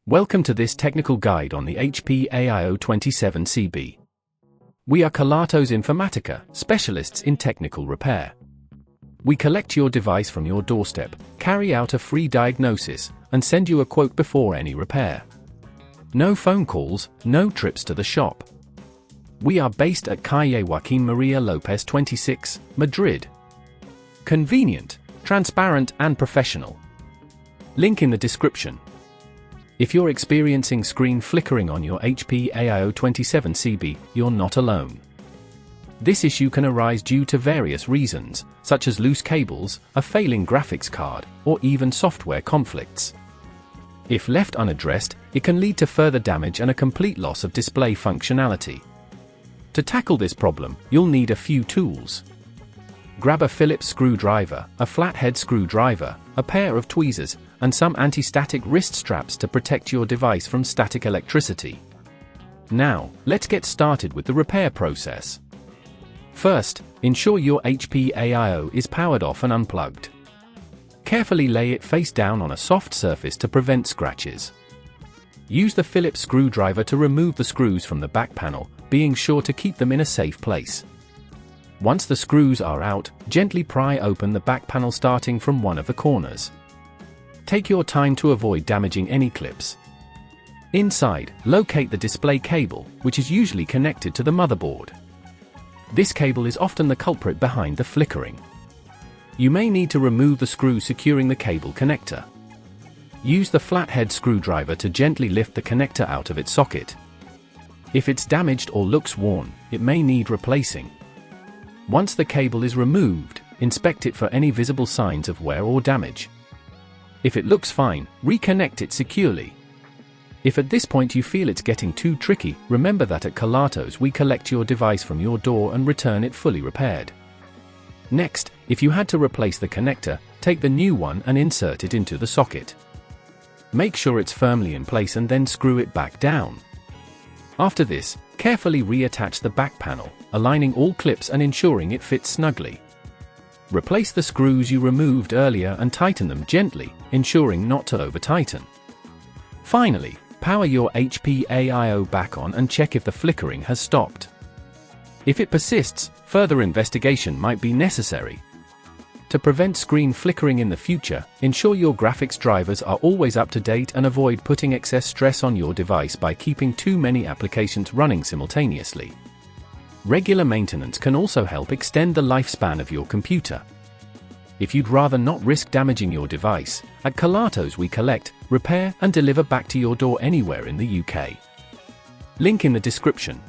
Welcome to this technical guide on the HP AIO 27CB. We are Kelatos Informatica, specialists in technical repair. We collect your device from your doorstep, carry out a free diagnosis, and send you a quote before any repair. No phone calls, no trips to the shop. We are based at Calle Joaquín María López 26, Madrid. Convenient, transparent and professional. Link in the description. If you're experiencing screen flickering on your HP AIO 27CB, you're not alone. This issue can arise due to various reasons, such as loose cables, a failing graphics card, or even software conflicts. If left unaddressed, it can lead to further damage and a complete loss of display functionality. To tackle this problem, you'll need a few tools. Grab a Phillips screwdriver, a flathead screwdriver, a pair of tweezers, and some anti-static wrist straps to protect your device from static electricity. Now, let's get started with the repair process. First, ensure your HP AIO is powered off and unplugged. Carefully lay it face down on a soft surface to prevent scratches. Use the Phillips screwdriver to remove the screws from the back panel, being sure to keep them in a safe place. Once the screws are out, gently pry open the back panel starting from one of the corners. Take your time to avoid damaging any clips. Inside, locate the display cable, which is usually connected to the motherboard. This cable is often the culprit behind the flickering. You may need to remove the screw securing the cable connector. Use the flathead screwdriver to gently lift the connector out of its socket. If it's damaged or looks worn, it may need replacing. Once the cable is removed, inspect it for any visible signs of wear or damage. If it looks fine, reconnect it securely. If at this point you feel it's getting too tricky, remember that at Kelatos we collect your device from your door and return it fully repaired. Next, if you had to replace the connector, take the new one and insert it into the socket. Make sure it's firmly in place and then screw it back down. After this, carefully reattach the back panel, aligning all clips and ensuring it fits snugly. Replace the screws you removed earlier and tighten them gently, ensuring not to over-tighten. Finally, power your HP AIO back on and check if the flickering has stopped. If it persists, further investigation might be necessary. To prevent screen flickering in the future, ensure your graphics drivers are always up to date and avoid putting excess stress on your device by keeping too many applications running simultaneously. Regular maintenance can also help extend the lifespan of your computer. If you'd rather not risk damaging your device, at Kelatos we collect, repair and deliver back to your door anywhere in the UK. Link in the description.